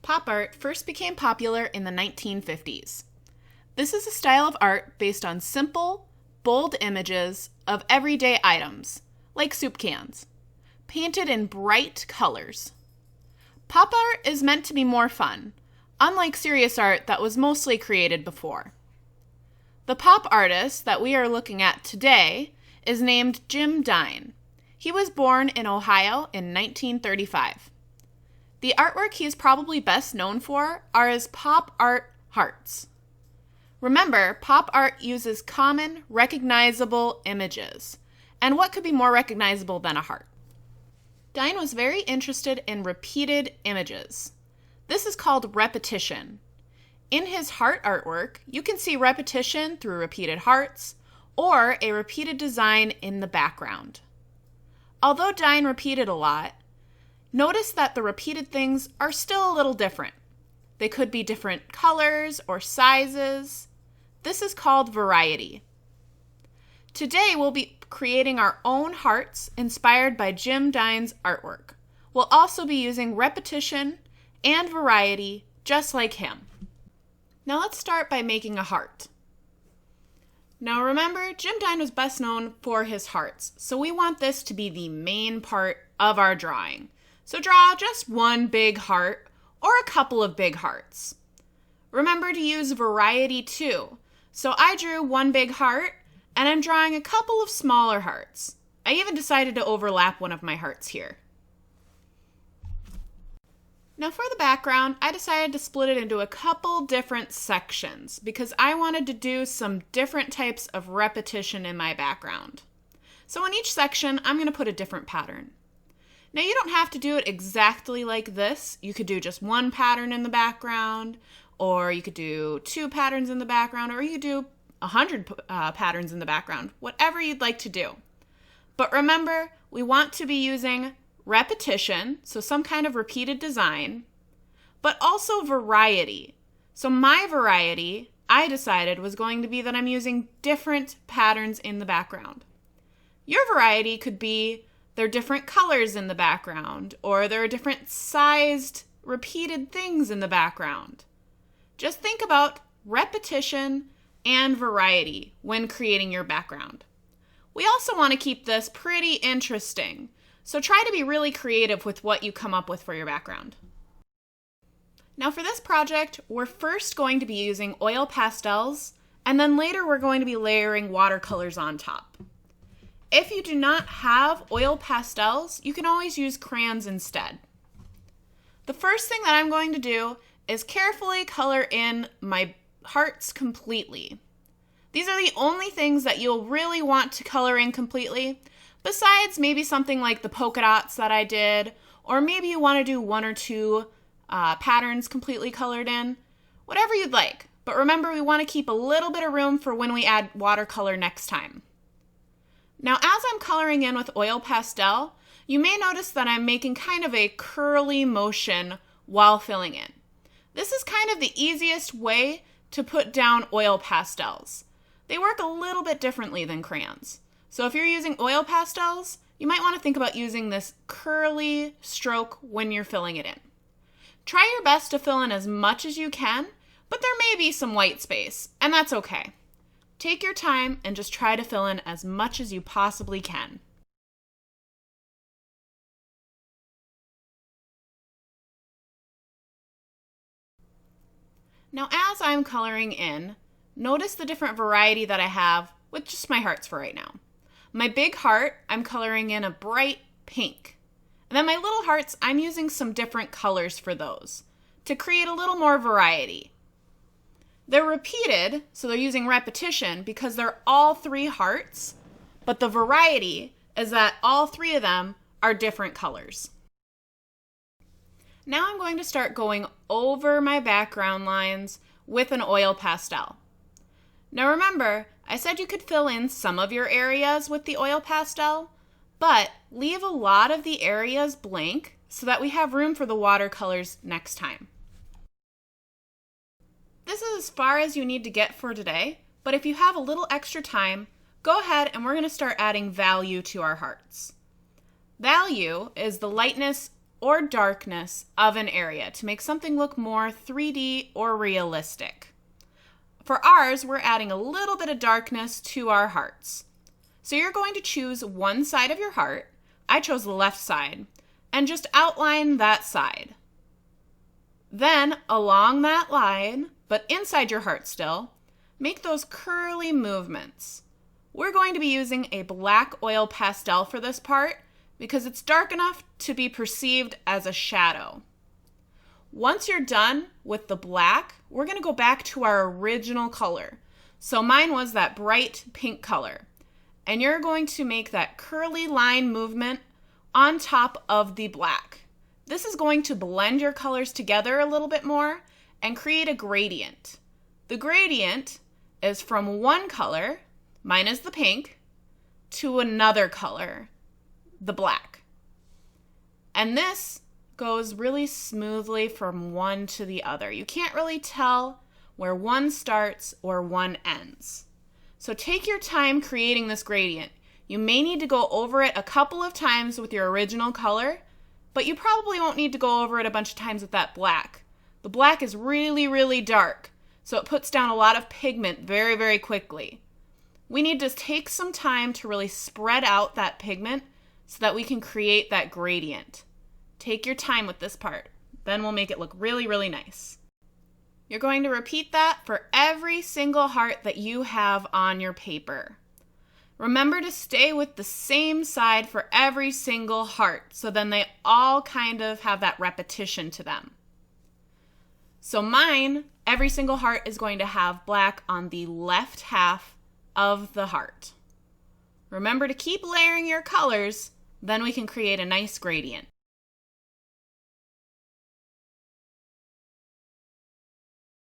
Pop art first became popular in the 1950s. This is a style of art based on simple, bold images of everyday items, like soup cans, painted in bright colors. Pop art is meant to be more fun, unlike serious art that was mostly created before. The pop artist that we are looking at today is named Jim Dine. He was born in Ohio in 1935. The artwork he is probably best known for are his pop art hearts. Remember, pop art uses common, recognizable images. And what could be more recognizable than a heart? Dine was very interested in repeated images. This is called repetition. In his heart artwork, you can see repetition through repeated hearts or a repeated design in the background. Although Dine repeated a lot, notice that the repeated things are still a little different. They could be different colors or sizes. This is called variety. Today we'll be creating our own hearts inspired by Jim Dine's artwork. We'll also be using repetition and variety just like him. Now let's start by making a heart. Now remember, Jim Dine was best known for his hearts, so we want this to be the main part of our drawing. So draw just one big heart or a couple of big hearts. Remember to use variety too. So I drew one big heart and I'm drawing a couple of smaller hearts. I even decided to overlap one of my hearts here. Now for the background, I decided to split it into a couple different sections because I wanted to do some different types of repetition in my background. So in each section, I'm going to put a different pattern. Now you don't have to do it exactly like this. You could do just one pattern in the background, or you could do 2 patterns in the background, or you could do 100 patterns in the background, whatever you'd like to do. But remember, we want to be using repetition, so some kind of repeated design, but also variety. So my variety, I decided, was going to be that I'm using different patterns in the background. Your variety could be there are different colors in the background, or there are different sized, repeated things in the background. Just think about repetition and variety when creating your background. We also want to keep this pretty interesting, so try to be really creative with what you come up with for your background. Now for this project, we're first going to be using oil pastels, and then later we're going to be layering watercolors on top. If you do not have oil pastels, you can always use crayons instead. The first thing that I'm going to do is carefully color in my hearts completely. These are the only things that you'll really want to color in completely, besides maybe something like the polka dots that I did, or maybe you want to do 1 or 2 patterns completely colored in, whatever you'd like. But remember, we want to keep a little bit of room for when we add watercolor next time. Now, as I'm coloring in with oil pastel, you may notice that I'm making kind of a curly motion while filling in. This is kind of the easiest way to put down oil pastels. They work a little bit differently than crayons. So if you're using oil pastels, you might want to think about using this curly stroke when you're filling it in. Try your best to fill in as much as you can, but there may be some white space, and that's okay. Take your time and just try to fill in as much as you possibly can. Now as I'm coloring in, notice the different variety that I have with just my hearts for right now. My big heart, I'm coloring in a bright pink. And then my little hearts, I'm using some different colors for those to create a little more variety. They're repeated, so they're using repetition because they're all 3 hearts, but the variety is that all 3 of them are different colors. Now I'm going to start going over my background lines with an oil pastel. Now remember, I said you could fill in some of your areas with the oil pastel, but leave a lot of the areas blank so that we have room for the watercolors next time. This is as far as you need to get for today, but if you have a little extra time, go ahead and we're going to start adding value to our hearts. Value is the lightness or darkness of an area to make something look more 3D or realistic. For ours, we're adding a little bit of darkness to our hearts. So you're going to choose one side of your heart. I chose the left side, and just outline that side. Then, along that line, but inside your heart still, make those curly movements. We're going to be using a black oil pastel for this part because it's dark enough to be perceived as a shadow. Once you're done with the black, we're going to go back to our original color. So mine was that bright pink color. And you're going to make that curly line movement on top of the black. This is going to blend your colors together a little bit more and create a gradient. The gradient is from one color, mine is the pink, to another color, the black. And this goes really smoothly from one to the other. You can't really tell where one starts or one ends. So take your time creating this gradient. You may need to go over it a couple of times with your original color, but you probably won't need to go over it a bunch of times with that black. The black is really, really dark, so it puts down a lot of pigment very, very quickly. We need to take some time to really spread out that pigment so that we can create that gradient. Take your time with this part. Then we'll make it look really, really nice. You're going to repeat that for every single heart that you have on your paper. Remember to stay with the same side for every single heart, so then they all kind of have that repetition to them. So mine, every single heart is going to have black on the left half of the heart. Remember to keep layering your colors, then we can create a nice gradient.